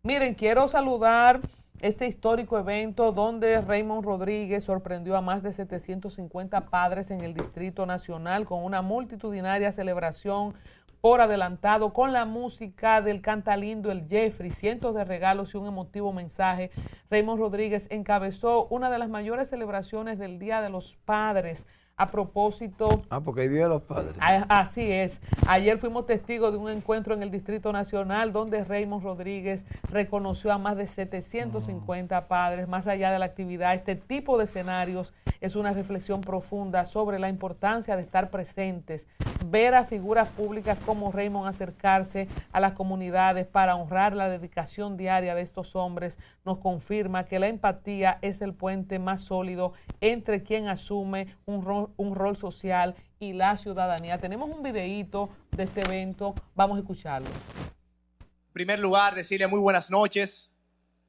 Miren, quiero saludar este histórico evento donde Raymond Rodríguez sorprendió a más de 750 padres en el Distrito Nacional con una multitudinaria celebración por adelantado con la música del cantalindo El Jeffrey, cientos de regalos y un emotivo mensaje. Raymond Rodríguez encabezó una de las mayores celebraciones del Día de los Padres. A propósito... porque hay Día de los Padres. Así es. Ayer fuimos testigos de un encuentro en el Distrito Nacional donde Raymond Rodríguez reconoció a más de 750 padres. Más allá de la actividad, este tipo de escenarios es una reflexión profunda sobre la importancia de estar presentes, ver a figuras públicas como Raymond acercarse a las comunidades para honrar la dedicación diaria de estos hombres, nos confirma que la empatía es el puente más sólido entre quien asume un rol social y la ciudadanía. Tenemos un videíto de este evento, vamos a escucharlo. En primer lugar, decirle muy buenas noches.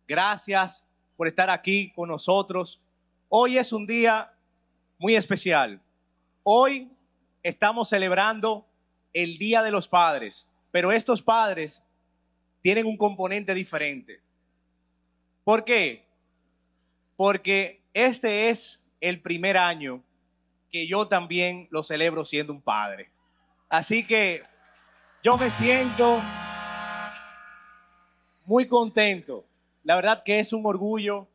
Gracias por estar aquí con nosotros. Hoy es un día muy especial. Hoy estamos celebrando el Día de los Padres, pero estos padres tienen un componente diferente. ¿Por qué? Porque este es el primer año que yo también lo celebro siendo un padre. Así que yo me siento muy contento. La verdad que es un orgullo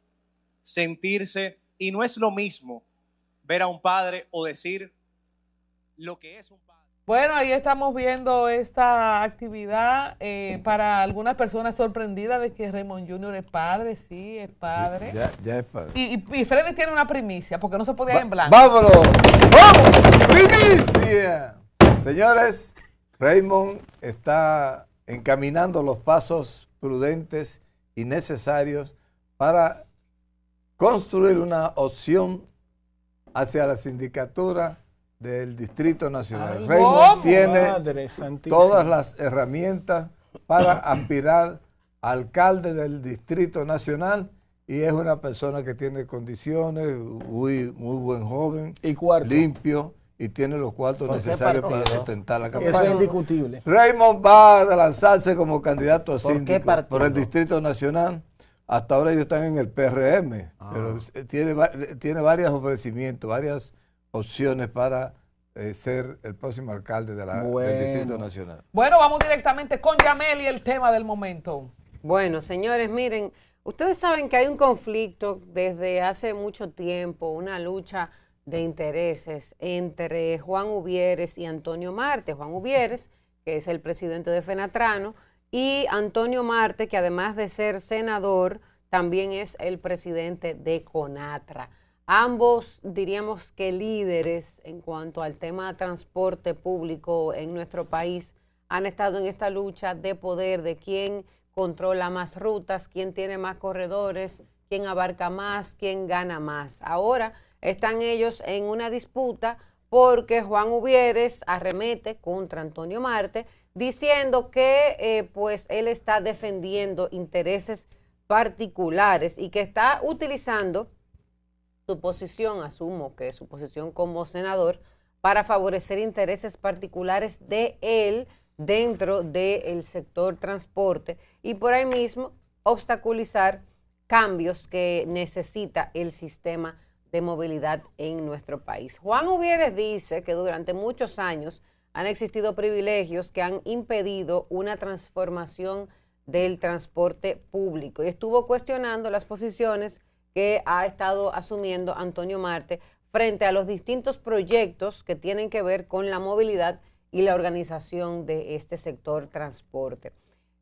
sentirse, y no es lo mismo ver a un padre o decir lo que es un padre. Bueno, ahí estamos viendo esta actividad para algunas personas sorprendidas de que Raymond Jr. es padre, sí, es padre. Sí, ya es padre. Y Freddy tiene una primicia, porque no se podía ir en blanco. ¡Vámonos! ¡Vamos! ¡Primicia! Señores, Raymond está encaminando los pasos prudentes y necesarios para construir una opción hacia la sindicatura del Distrito Nacional. Raymond tiene todas las herramientas para aspirar a alcalde del Distrito Nacional y es una persona que tiene condiciones, muy buen joven, y limpio y tiene los cuartos necesarios para sustentar la campaña. Eso es indiscutible. Raymond va a lanzarse como candidato a síndico por el Distrito Nacional. Hasta ahora ellos están en el PRM, pero tiene varios ofrecimientos, varias opciones para ser el próximo alcalde del Distrito Nacional. Bueno, vamos directamente con Yamel y el tema del momento. Bueno, señores, miren, ustedes saben que hay un conflicto desde hace mucho tiempo, una lucha de intereses entre Juan Uvieres y Antonio Marte. Juan Uvieres, que es el presidente de Fenatrano, y Antonio Marte, que además de ser senador, también es el presidente de CONATRA. Ambos diríamos que líderes en cuanto al tema de transporte público en nuestro país han estado en esta lucha de poder, de quién controla más rutas, quién tiene más corredores, quién abarca más, quién gana más. Ahora están ellos en una disputa porque Juan Uvieres arremete contra Antonio Marte diciendo que pues él está defendiendo intereses particulares y que está utilizando su posición, asumo que su posición como senador, para favorecer intereses particulares de él dentro del sector transporte y por ahí mismo obstaculizar cambios que necesita el sistema de movilidad en nuestro país. Juan Uvieres dice que durante muchos años han existido privilegios que han impedido una transformación del transporte público y estuvo cuestionando las posiciones que ha estado asumiendo Antonio Marte frente a los distintos proyectos que tienen que ver con la movilidad y la organización de este sector transporte.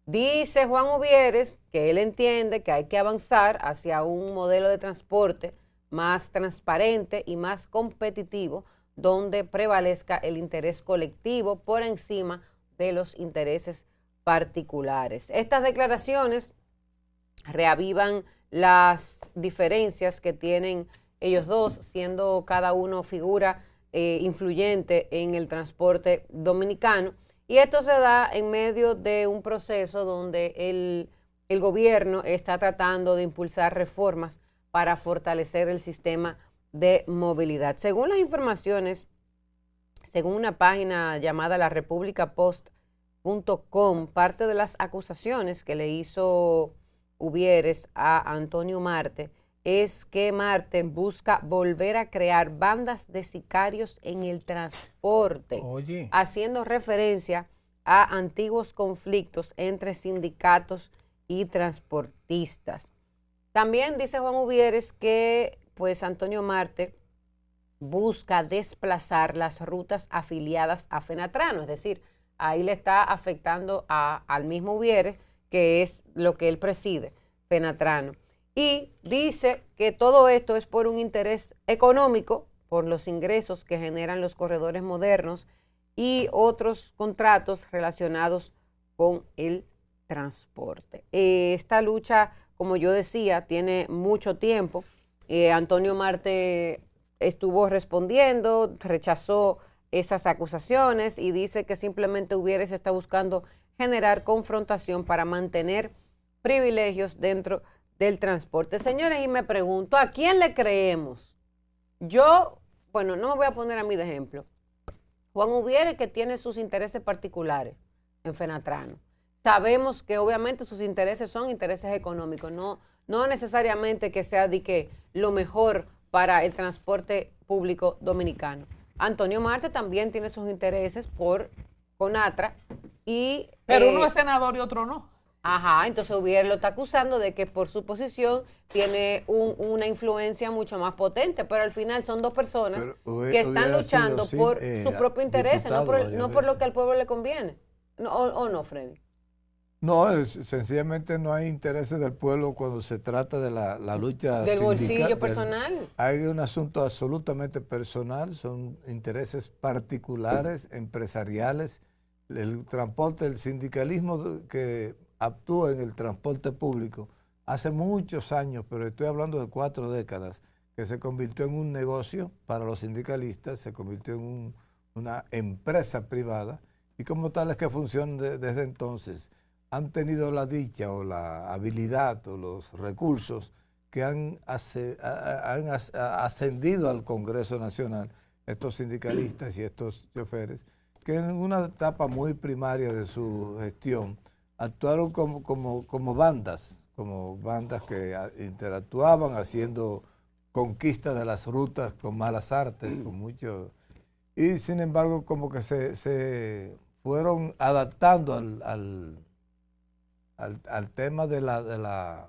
Dice Juan Uvieres que él entiende que hay que avanzar hacia un modelo de transporte más transparente y más competitivo, donde prevalezca el interés colectivo por encima de los intereses particulares. Estas declaraciones reavivan las diferencias que tienen ellos dos, siendo cada uno figura influyente en el transporte dominicano, y esto se da en medio de un proceso donde el gobierno está tratando de impulsar reformas para fortalecer el sistema de movilidad. Según las informaciones, según una página llamada larepublicapost.com, parte de las acusaciones que le hizo Uvieres a Antonio Marte es que Marte busca volver a crear bandas de sicarios en el transporte, haciendo referencia a antiguos conflictos entre sindicatos y transportistas. También dice Juan Uvieres que pues Antonio Marte busca desplazar las rutas afiliadas a Fenatrano, es decir, ahí le está afectando al mismo Uvieres, que es lo que él preside, Fenatrano. Y dice que todo esto es por un interés económico, por los ingresos que generan los corredores modernos y otros contratos relacionados con el transporte. Esta lucha, como yo decía, tiene mucho tiempo. Antonio Marte estuvo respondiendo, rechazó esas acusaciones y dice que simplemente Uvieres está buscando generar confrontación para mantener privilegios dentro del transporte. Señores, y me pregunto, ¿a quién le creemos? Yo, bueno, no me voy a poner a mí de ejemplo. Juan Uvieres, que tiene sus intereses particulares en Fenatrano. Sabemos que obviamente sus intereses son intereses económicos, no necesariamente que sea de que lo mejor para el transporte público dominicano. Antonio Marte también tiene sus intereses por Conatra y... Pero uno es senador y otro no. Ajá, entonces Uvieres lo está acusando de que por su posición tiene una influencia mucho más potente, pero al final son dos personas que están luchando por su propio interés, no por lo que al pueblo le conviene. No, ¿o no, Freddy? No, sencillamente no hay intereses del pueblo cuando se trata de la lucha del bolsillo personal. Hay un asunto absolutamente personal, son intereses particulares, empresariales. El transporte, el sindicalismo que actúa en el transporte público hace muchos años, pero estoy hablando de 4 décadas, que se convirtió en un negocio para los sindicalistas, se convirtió en una empresa privada y como tal es que funciona desde entonces. Han tenido la dicha o la habilidad o los recursos que han ascendido al Congreso Nacional, estos sindicalistas y estos choferes, que en una etapa muy primaria de su gestión actuaron como bandas que interactuaban haciendo conquistas de las rutas con malas artes, con mucho, y sin embargo como que se fueron adaptando al tema de la...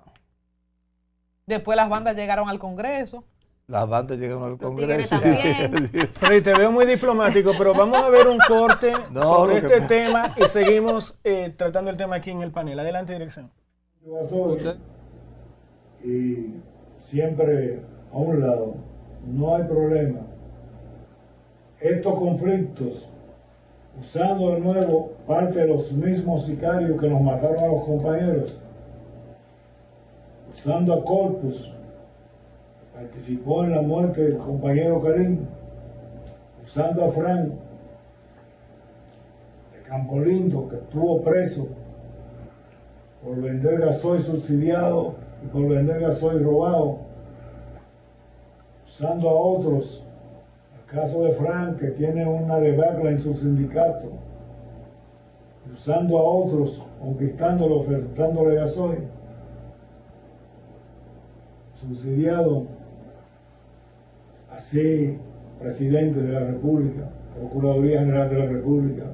Después las bandas llegaron al Congreso. Las bandas llegaron al Congreso. Freddy, te veo muy diplomático, pero vamos a ver un corte sobre este tema y seguimos tratando el tema aquí en el panel. Adelante, dirección. Y siempre a un lado, no hay problema. Estos conflictos, usando de nuevo parte de los mismos sicarios que nos mataron a los compañeros, usando a Corpus, participó en la muerte del compañero Karim, usando a Frank de Campolindo, que estuvo preso por vender gasoil subsidiado y por vender gasoil robado, usando a otros, el caso de Frank, que tiene una debacle en su sindicato, usando a otros, conquistándolo, ofertándole gasoil subsidiado. Así, presidente de la República, Procuraduría General de la República,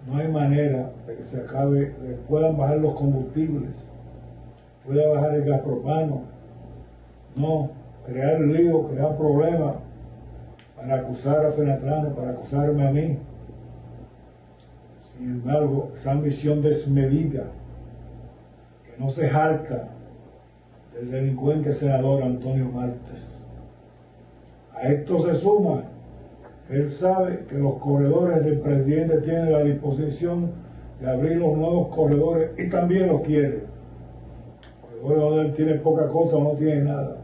no hay manera de que se acabe, de que puedan bajar los combustibles, pueda bajar el gas propano, no, crear lío, crear problemas para acusar a Fenatrano, para acusarme a mí. Sin embargo, esa ambición desmedida, que no se jalta del delincuente senador Antonio Martes. A esto se suma, él sabe que los corredores del presidente tienen la disposición de abrir los nuevos corredores y también los quiere. Corredores donde él tiene poca cosa o no tiene nada.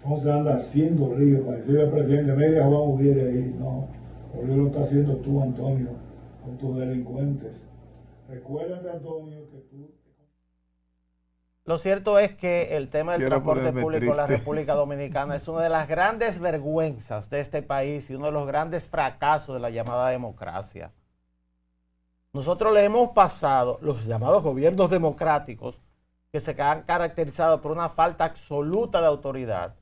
Entonces anda haciendo lío para decirle al presidente, media Juan Uvieres ahí. No, porque lo está haciendo tú, Antonio, con tus delincuentes. Recuérdate, Antonio, que tú... Lo cierto es que el tema del transporte público en la República Dominicana es una de las grandes vergüenzas de este país y uno de los grandes fracasos de la llamada democracia. nosotros le hemos pasado los llamados gobiernos democráticos, que se han caracterizado por una falta absoluta de autoridad.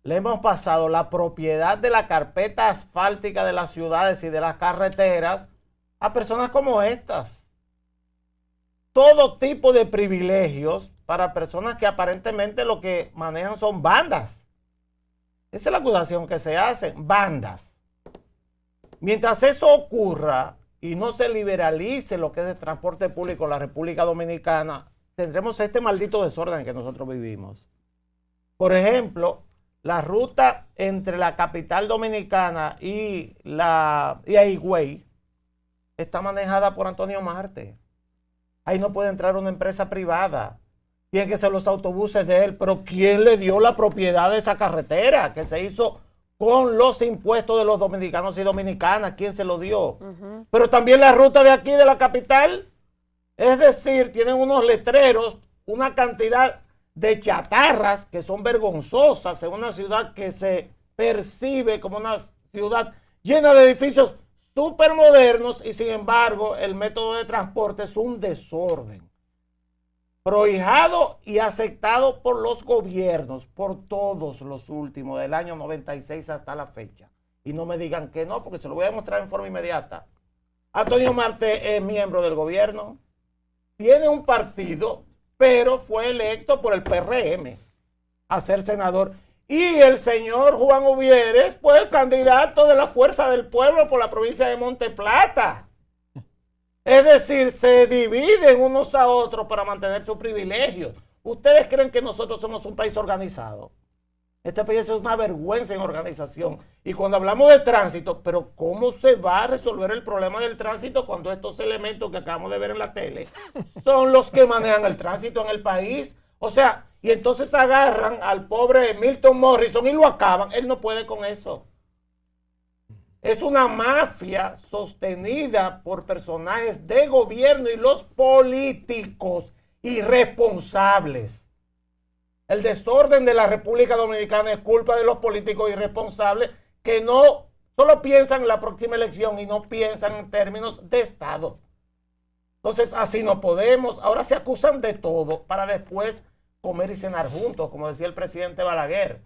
Le hemos pasado la propiedad de la carpeta asfáltica de las ciudades y de las carreteras a personas como estas. Todo tipo de privilegios para personas que aparentemente lo que manejan son bandas. Esa es la acusación que se hace, bandas. Mientras eso ocurra y no se liberalice lo que es el transporte público en la República Dominicana, tendremos este maldito desorden que nosotros vivimos. Por ejemplo, la ruta entre la capital dominicana y Higüey está manejada por Antonio Marte. Ahí no puede entrar una empresa privada. Tienen que ser los autobuses de él. Pero ¿quién le dio la propiedad de esa carretera que se hizo con los impuestos de los dominicanos y dominicanas? ¿Quién se lo dio? Pero también la ruta de aquí, de la capital. Es decir, tienen unos letreros, una cantidad de chatarras que son vergonzosas en una ciudad que se percibe como una ciudad llena de edificios súper modernos y sin embargo el método de transporte es un desorden. Prohijado y aceptado por los gobiernos, por todos los últimos, del año 96 hasta la fecha. Y no me digan que no, porque se lo voy a demostrar en forma inmediata. Antonio Marte es miembro del gobierno, tiene un partido, pero fue electo por el PRM a ser senador. Y el señor Juan Uvieres fue candidato de la Fuerza del Pueblo por la provincia de Monte Plata. Es decir, se dividen unos a otros para mantener sus privilegios. ¿Ustedes creen que nosotros somos un país organizado? Este país es una vergüenza en organización. Y cuando hablamos de tránsito, pero ¿cómo se va a resolver el problema del tránsito cuando estos elementos que acabamos de ver en la tele son los que manejan el tránsito en el país? O sea, y entonces agarran al pobre Milton Morrison y lo acaban. Él no puede con eso. Es una mafia sostenida por personajes de gobierno y los políticos irresponsables. El desorden de la República Dominicana es culpa de los políticos irresponsables que no solo piensan en la próxima elección y no piensan en términos de Estado. Entonces, así no podemos. Ahora se acusan de todo para después comer y cenar juntos, como decía el presidente Balaguer.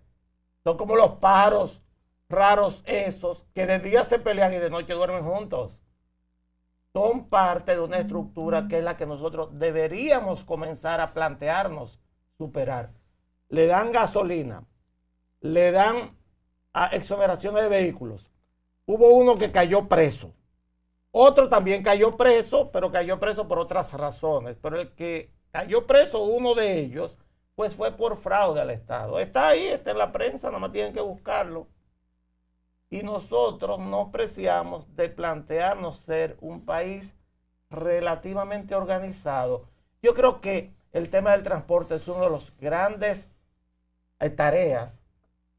Son como los pájaros raros esos que de día se pelean y de noche duermen juntos. Son parte de una estructura que es la que nosotros deberíamos comenzar a plantearnos superar. Le dan gasolina, le dan exoneraciones de vehículos. Hubo uno que cayó preso. Otro también cayó preso, pero cayó preso por otras razones. Pero el que cayó preso, uno de ellos, pues fue por fraude al Estado. Está ahí, está en la prensa, nada más tienen que buscarlo. Y nosotros nos preciamos de plantearnos ser un país relativamente organizado. Yo creo que el tema del transporte es uno de los grandes tareas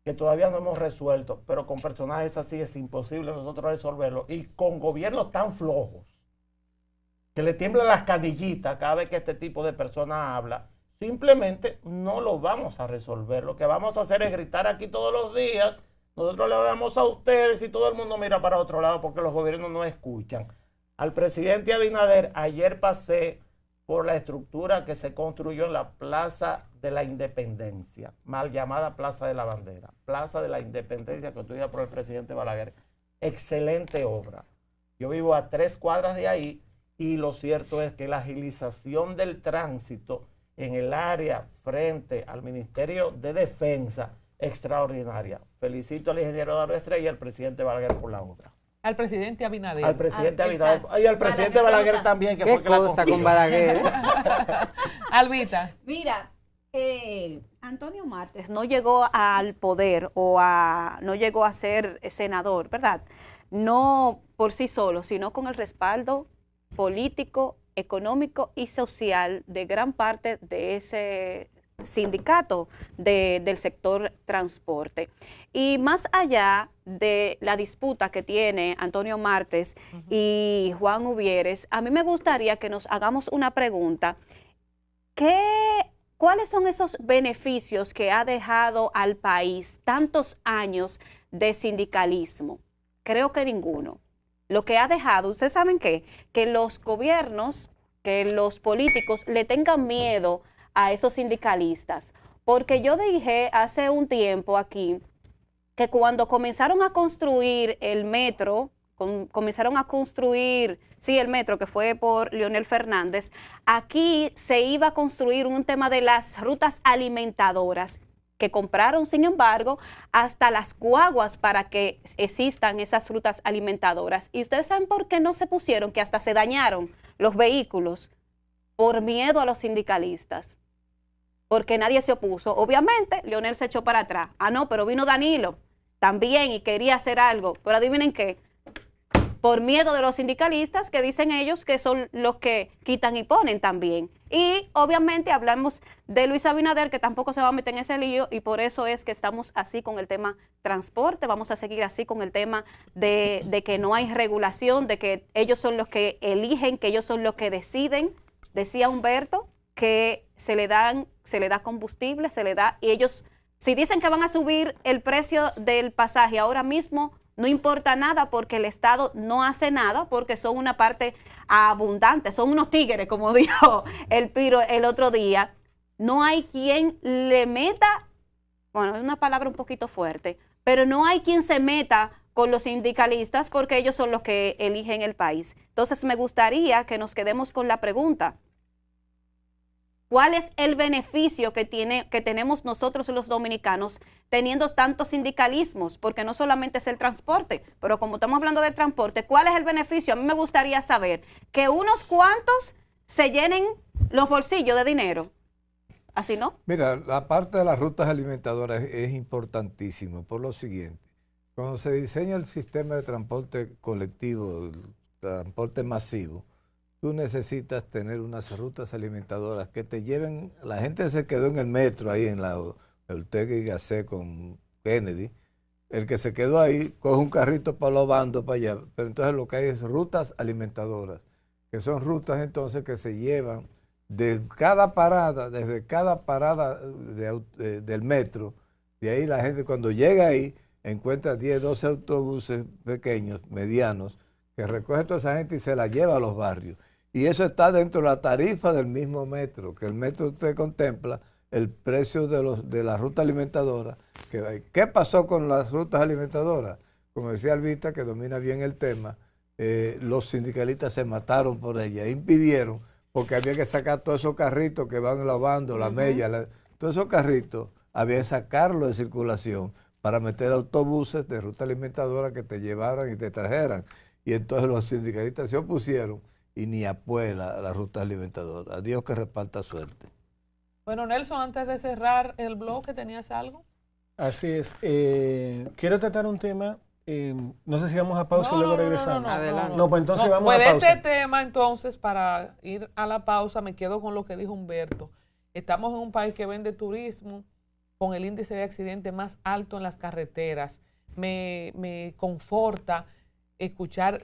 que todavía no hemos resuelto, pero con personajes así es imposible nosotros resolverlo. Y con gobiernos tan flojos, que le tiemblan las canillitas cada vez que este tipo de personas habla, simplemente no lo vamos a resolver. Lo que vamos a hacer es gritar aquí todos los días. Nosotros le hablamos a ustedes y todo el mundo mira para otro lado porque los gobiernos no escuchan. Al presidente Abinader, ayer pasé por la estructura que se construyó en la Plaza de la Independencia, mal llamada Plaza de la Bandera. Plaza de la Independencia construida por el presidente Balaguer. Excelente obra. Yo vivo a 3 cuadras de ahí y lo cierto es que la agilización del tránsito en el área frente al Ministerio de Defensa extraordinaria. Felicito al ingeniero Eduardo Estrella y al presidente Balaguer por la obra. Al presidente Abinader. Al presidente Abinader. Y al presidente Balaguer también, que fue que la construyó. Con Balaguer. Albita. Mira, Antonio Marte no llegó al poder no llegó a ser senador, ¿verdad? No por sí solo, sino con el respaldo político, económico y social de gran parte de ese sindicato del sector transporte. Y más allá de la disputa que tiene Antonio Martes y Juan Uvieres, a mí me gustaría que nos hagamos una pregunta. ¿Cuáles son esos beneficios que ha dejado al país tantos años de sindicalismo? Creo que ninguno. lo que ha dejado, ¿ustedes saben qué? Que los gobiernos, que los políticos le tengan miedo a esos sindicalistas. Porque yo dije hace un tiempo aquí que cuando comenzaron a construir el metro, el metro que fue por Leonel Fernández, aquí se iba a construir un tema de las rutas alimentadoras, que compraron, sin embargo, hasta las guaguas para que existan esas rutas alimentadoras. ¿Y ustedes saben por qué no se pusieron? Que hasta se dañaron los vehículos por miedo a los sindicalistas, porque nadie se opuso. Obviamente, Leonel se echó para atrás. Ah, no, pero vino Danilo también y quería hacer algo. Pero adivinen qué, por miedo de los sindicalistas, que dicen ellos que son los que quitan y ponen también. Y obviamente hablamos de Luis Abinader, que tampoco se va a meter en ese lío, y por eso es que estamos así con el tema transporte. Vamos a seguir así con el tema de que no hay regulación, de que ellos son los que eligen, que ellos son los que deciden. Decía Humberto que se le da combustible, y ellos, si dicen que van a subir el precio del pasaje ahora mismo, no importa nada porque el Estado no hace nada, porque son una parte abundante, son unos tigres, como dijo el Piro el otro día. No hay quien le meta, bueno, es una palabra un poquito fuerte, pero no hay quien se meta con los sindicalistas porque ellos son los que eligen el país. Entonces me gustaría que nos quedemos con la pregunta: ¿cuál es el beneficio que tenemos nosotros los dominicanos teniendo tantos sindicalismos? Porque no solamente es el transporte, pero como estamos hablando de transporte, ¿cuál es el beneficio? A mí me gustaría saber que unos cuantos se llenen los bolsillos de dinero. ¿Así no? Mira, la parte de las rutas alimentadoras es importantísima por lo siguiente. Cuando se diseña el sistema de transporte colectivo, el transporte masivo, tú necesitas tener unas rutas alimentadoras que te lleven. La gente se quedó en el metro ahí en la Ortega y Gasset con Kennedy. El que se quedó ahí coge un carrito para los bandos para allá. Pero entonces lo que hay es rutas alimentadoras, que son rutas entonces que se llevan desde cada parada del metro. De ahí la gente cuando llega ahí encuentra 10, 12 autobuses pequeños, medianos, que recoge toda esa gente y se la lleva a los barrios. Y eso está dentro de la tarifa del mismo metro, que el metro usted contempla el precio de la ruta alimentadora. ¿Qué pasó con las rutas alimentadoras? Como decía Albita, que domina bien el tema, los sindicalistas se mataron por ella, impidieron, porque había que sacar todos esos carritos que van lavando, la mella, todos esos carritos, había que sacarlos de circulación para meter autobuses de ruta alimentadora que te llevaran y te trajeran. Y entonces los sindicalistas se opusieron y ni apuela a la ruta alimentadora. A Dios que reparta suerte. Bueno, Nelson, antes de cerrar el bloque, ¿tenías algo? Así es. Quiero tratar un tema, no sé si vamos a pausa y luego regresamos. No, pues entonces vamos a pausa. Este tema, entonces, para ir a la pausa, me quedo con lo que dijo Humberto. Estamos en un país que vende turismo con el índice de accidentes más alto en las carreteras. Me conforta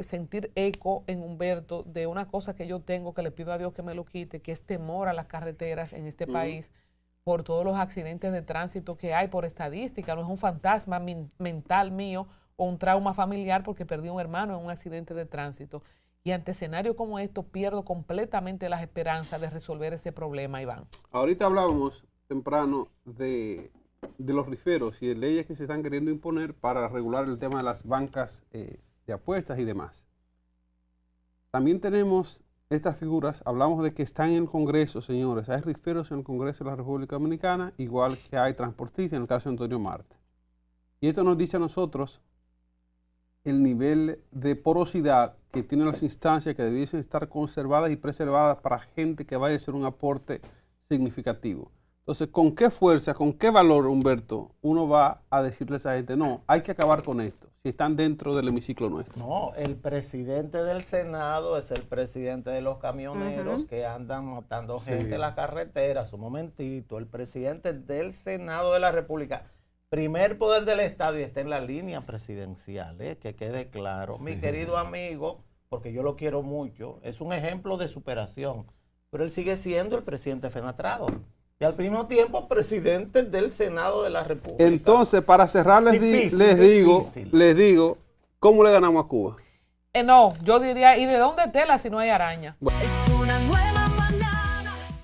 sentir eco en Humberto de una cosa que yo tengo, que le pido a Dios que me lo quite, que es temor a las carreteras en este país por todos los accidentes de tránsito que hay por estadística. No es un fantasma mental mío o un trauma familiar porque perdí un hermano en un accidente de tránsito. Y ante escenarios como esto pierdo completamente las esperanzas de resolver ese problema, Iván. Ahorita hablábamos temprano de los riferos y de leyes que se están queriendo imponer para regular el tema de las bancas de apuestas y demás. También tenemos estas figuras, hablamos de que están en el Congreso, señores. Hay riferos en el Congreso de la República Dominicana, igual que hay transportistas en el caso de Antonio Marte. Y esto nos dice a nosotros el nivel de porosidad que tienen las instancias que debiesen estar conservadas y preservadas para gente que vaya a hacer un aporte significativo. Entonces, ¿con qué fuerza, con qué valor, Humberto, uno va a decirle a esa gente, no, hay que acabar con esto, si están dentro del hemiciclo nuestro? No, el presidente del Senado es el presidente de los camioneros que andan matando gente en las carreteras. Un momentito, el presidente del Senado de la República, primer poder del Estado, y está en la línea presidencial, que quede claro. Mi querido amigo, porque yo lo quiero mucho, es un ejemplo de superación, pero él sigue siendo el presidente fenatrado. Y al mismo tiempo presidente del Senado de la República. Entonces, para cerrar, les digo, ¿cómo le ganamos a Cuba? No, yo diría, ¿y de dónde tela si no hay araña? Es una nueva